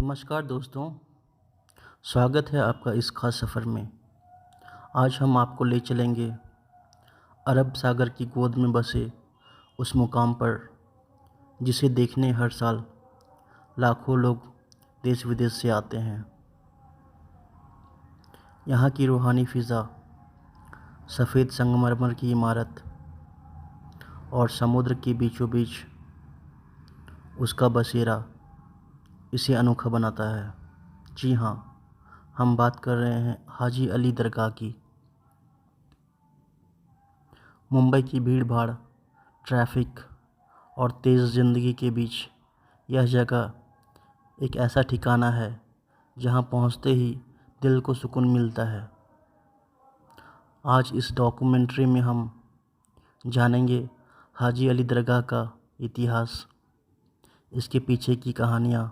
नमस्कार दोस्तों, स्वागत है आपका इस खास सफ़र में। आज हम आपको ले चलेंगे अरब सागर की गोद में बसे उस मुकाम पर जिसे देखने हर साल लाखों लोग देश विदेश से आते हैं। यहाँ की रूहानी फ़िज़ा, सफ़ेद संगमरमर की इमारत और समुद्र के बीचों बीच उसका बसेरा इसे अनोखा बनाता है। जी हाँ, हम बात कर रहे हैं हाजी अली दरगाह की। मुंबई की भीड़ भाड़, ट्रैफिक और तेज़ ज़िंदगी के बीच यह जगह एक ऐसा ठिकाना है जहां पहुंचते ही दिल को सुकून मिलता है। आज इस डॉक्यूमेंट्री में हम जानेंगे हाजी अली दरगाह का इतिहास, इसके पीछे की कहानियाँ,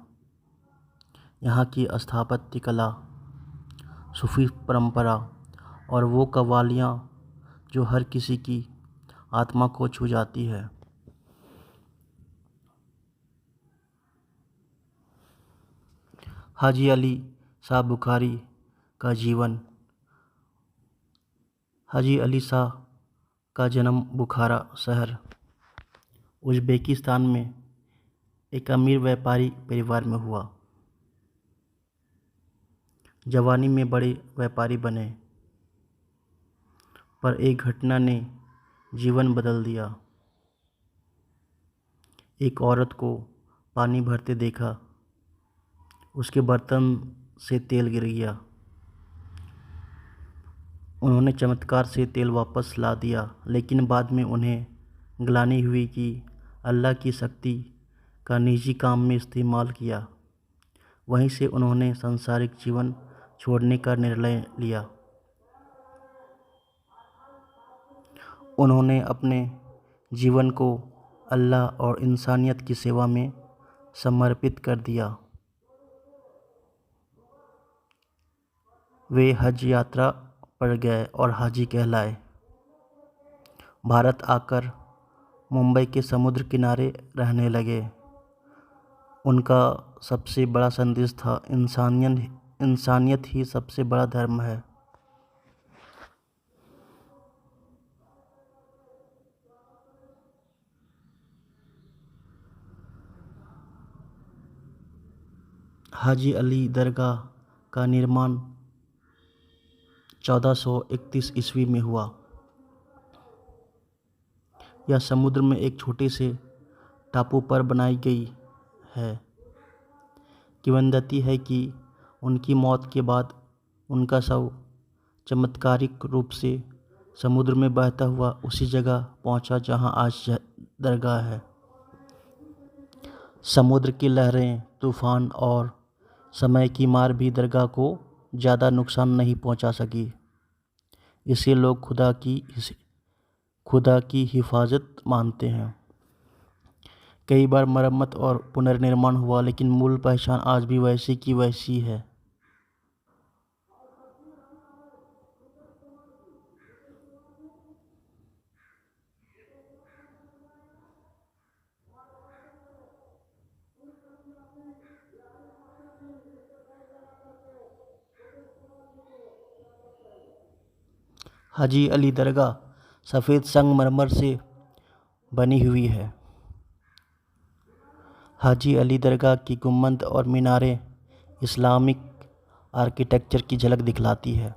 यहाँ की स्थापत्य कला, सूफ़ी परंपरा और वो कव्वालियाँ जो हर किसी की आत्मा को छू जाती है। हाजी अली शाह बुखारी का जीवन। हाजी अली शाह का जन्म बुखारा शहर उज़्बेकिस्तान में एक अमीर व्यापारी परिवार में हुआ। जवानी में बड़े व्यापारी बने, पर एक घटना ने जीवन बदल दिया। एक औरत को पानी भरते देखा, उसके बर्तन से तेल गिर गया। उन्होंने चमत्कार से तेल वापस ला दिया, लेकिन बाद में उन्हें ग्लानि हुई कि अल्लाह की शक्ति का निजी काम में इस्तेमाल किया। वहीं से उन्होंने सांसारिक जीवन छोड़ने का निर्णय लिया। उन्होंने अपने जीवन को अल्लाह और इंसानियत की सेवा में समर्पित कर दिया। वे हज यात्रा पर गए और हाजी कहलाए। भारत आकर मुंबई के समुद्र किनारे रहने लगे। उनका सबसे बड़ा संदेश था, इंसानियत ही सबसे बड़ा धर्म है। हाजी अली दरगाह का निर्माण 1431 ईस्वी में हुआ। यह समुद्र में एक छोटे से टापू पर बनाई गई है। किंवदंती है कि उनकी मौत के बाद उनका शव चमत्कारिक रूप से समुद्र में बहता हुआ उसी जगह पहुंचा जहां आज दरगाह है। समुद्र की लहरें, तूफान और समय की मार भी दरगाह को ज़्यादा नुकसान नहीं पहुंचा सकी। इसे लोग खुदा की हिफाजत मानते हैं। कई बार मरम्मत और पुनर्निर्माण हुआ, लेकिन मूल पहचान आज भी वैसी की वैसी है। हाजी अली दरगाह सफ़ेद संगमरमर से बनी हुई है। हाजी अली दरगाह की गुंबद और मीनारें इस्लामिक आर्किटेक्चर की झलक दिखलाती है।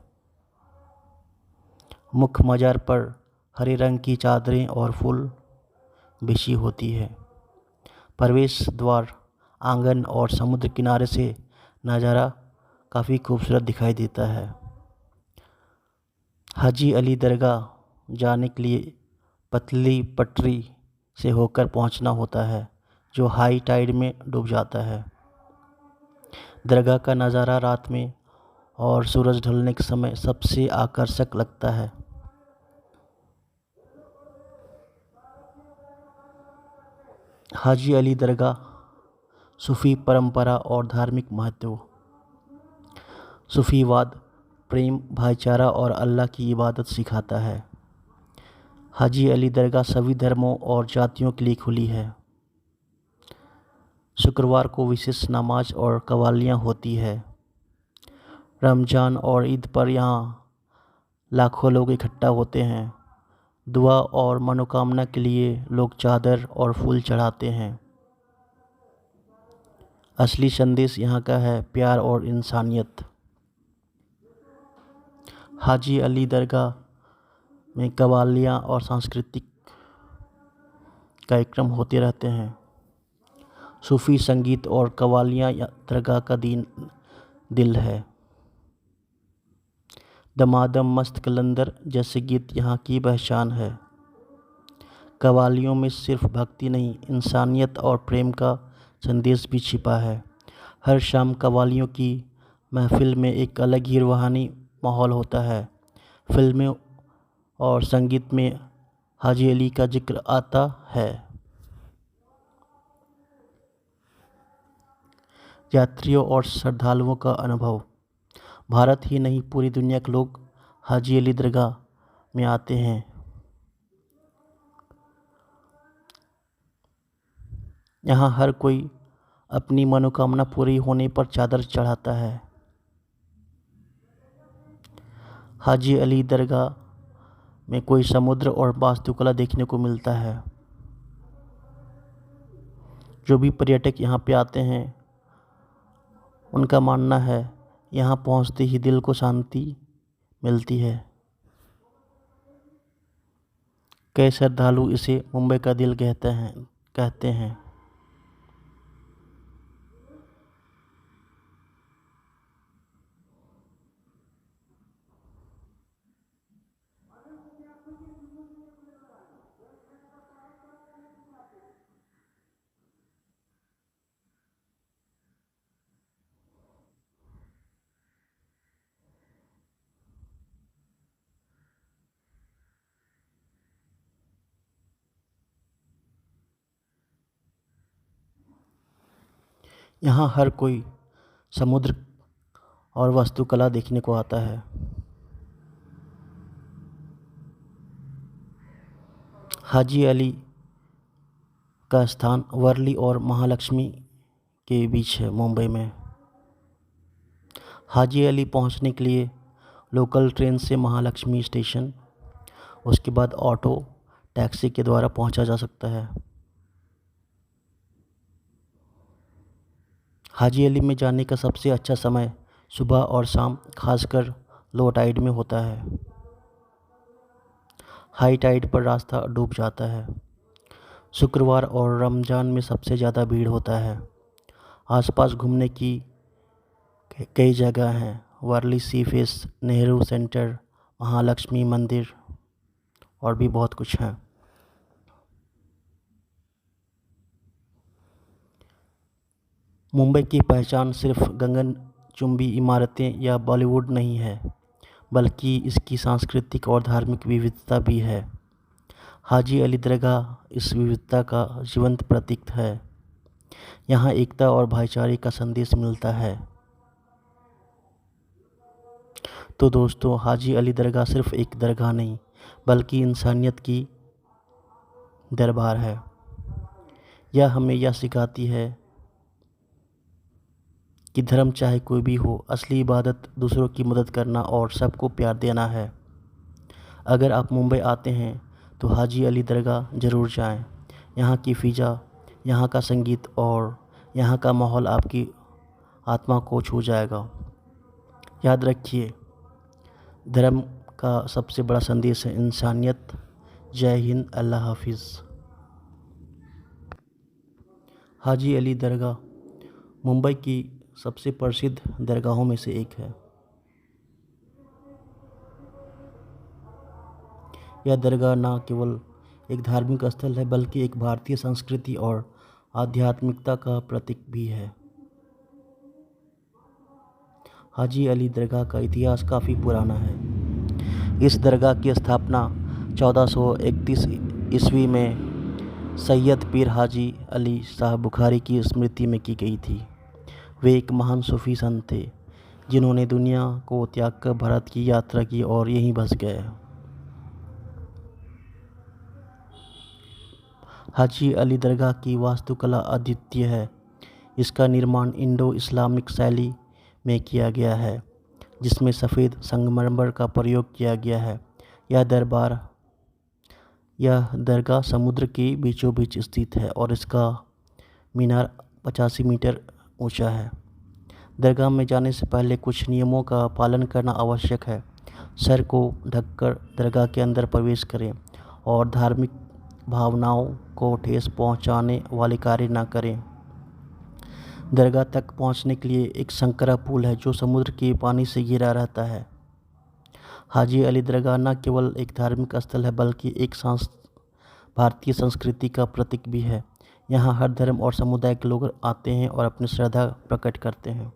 मुख्य मज़ार पर हरे रंग की चादरें और फूल बिछी होती है। प्रवेश द्वार, आंगन और समुद्र किनारे से नज़ारा काफ़ी खूबसूरत दिखाई देता है। हाजी अली दरगाह जाने के लिए पतली पटरी से होकर पहुंचना होता है, जो हाई टाइड में डूब जाता है। दरगाह का नज़ारा रात में और सूरज ढलने के समय सबसे आकर्षक लगता है। हाजी अली दरगाह सूफ़ी परंपरा और धार्मिक महत्व। सूफ़ीवाद प्रेम, भाईचारा और अल्लाह की इबादत सिखाता है। हाजी अली दरगाह सभी धर्मों और जातियों के लिए खुली है। शुक्रवार को विशेष नमाज और कव्वालियाँ होती है। रमज़ान और ईद पर यहाँ लाखों लोग इकट्ठा होते हैं। दुआ और मनोकामना के लिए लोग चादर और फूल चढ़ाते हैं। असली संदेश यहाँ का है प्यार और इंसानियत। हाजी अली दरगाह में कव्वालियाँ और सांस्कृतिक कार्यक्रम होते रहते हैं। सूफ़ी संगीत और कव्वालियाँ दरगाह का दिल है। दमादम मस्त कलंदर जैसे गीत यहाँ की पहचान है। कव्वालियों में सिर्फ भक्ति नहीं, इंसानियत और प्रेम का संदेश भी छिपा है। हर शाम कव्वालियों की महफिल में एक अलग ही रूहानी माहौल होता है। फिल्में और संगीत में हाजी अली का जिक्र आता है। यात्रियों और श्रद्धालुओं का अनुभव। भारत ही नहीं, पूरी दुनिया के लोग हाजी अली दरगाह में आते हैं। यहाँ हर कोई अपनी मनोकामना पूरी होने पर चादर चढ़ाता है। हाजी अली दरगाह में कोई समुद्र और वास्तुकला देखने को मिलता है। जो भी पर्यटक यहाँ पे आते हैं उनका मानना है यहाँ पहुँचते ही दिल को शांति मिलती है। कई श्रद्धालु इसे मुंबई का दिल कहते हैं। यहाँ हर कोई समुद्र और वास्तुकला देखने को आता है। हाजी अली का स्थान वर्ली और महालक्ष्मी के बीच है मुंबई में। हाजी अली पहुंचने के लिए लोकल ट्रेन से महालक्ष्मी स्टेशन, उसके बाद ऑटो टैक्सी के द्वारा पहुंचा जा सकता है। हाजी अली में जाने का सबसे अच्छा समय सुबह और शाम, खासकर लो टाइड में होता है। हाई टाइड पर रास्ता डूब जाता है। शुक्रवार और रमज़ान में सबसे ज़्यादा भीड़ होता है। आसपास घूमने की कई जगह हैं। वर्ली सी फेस, नेहरू सेंटर, महालक्ष्मी मंदिर और भी बहुत कुछ है। मुंबई की पहचान सिर्फ गगनचुंबी इमारतें या बॉलीवुड नहीं है, बल्कि इसकी सांस्कृतिक और धार्मिक विविधता भी है। हाजी अली दरगाह इस विविधता का जीवंत प्रतीक है। यहाँ एकता और भाईचारे का संदेश मिलता है। तो दोस्तों, हाजी अली दरगाह सिर्फ एक दरगाह नहीं, बल्कि इंसानियत की दरबार है। यह हमें यह सिखाती है कि धर्म चाहे कोई भी हो, असली इबादत दूसरों की मदद करना और सबको प्यार देना है। अगर आप मुंबई आते हैं तो हाजी अली दरगाह ज़रूर जाएं। यहाँ की फ़िज़ा, यहाँ का संगीत और यहाँ का माहौल आपकी आत्मा को छू जाएगा। याद रखिए, धर्म का सबसे बड़ा संदेश है इंसानियत। जय हिंद, अल्लाह हाफिज़। हाजी अली दरगाह मुंबई की सबसे प्रसिद्ध दरगाहों में से एक है। यह दरगाह न केवल एक धार्मिक स्थल है, बल्कि एक भारतीय संस्कृति और आध्यात्मिकता का प्रतीक भी है। हाजी अली दरगाह का इतिहास काफ़ी पुराना है। इस दरगाह की स्थापना 1431 ईस्वी में सैयद पीर हाजी अली साहब बुखारी की स्मृति में की गई थी। वे एक महान सूफ़ी संत थे जिन्होंने दुनिया को त्याग कर भारत की यात्रा की और यहीं बस गए। हाजी अली दरगाह की वास्तुकला अद्वितीय है। इसका निर्माण इंडो इस्लामिक शैली में किया गया है, जिसमें सफ़ेद संगमरमर का प्रयोग किया गया है। यह दरगाह समुद्र के बीचों बीच स्थित है और इसका मीनार 85 मीटर ऊंचा है। दरगाह में जाने से पहले कुछ नियमों का पालन करना आवश्यक है। सर को ढककर दरगाह के अंदर प्रवेश करें और धार्मिक भावनाओं को ठेस पहुंचाने वाले कार्य न करें। दरगाह तक पहुंचने के लिए एक संकरा पुल है जो समुद्र के पानी से घिरा रहता है। हाजी अली दरगाह न केवल एक धार्मिक स्थल है बल्कि एक भारतीय संस्कृति का प्रतीक भी है। यहाँ हर धर्म और समुदाय के लोग आते हैं और अपनी श्रद्धा प्रकट करते हैं।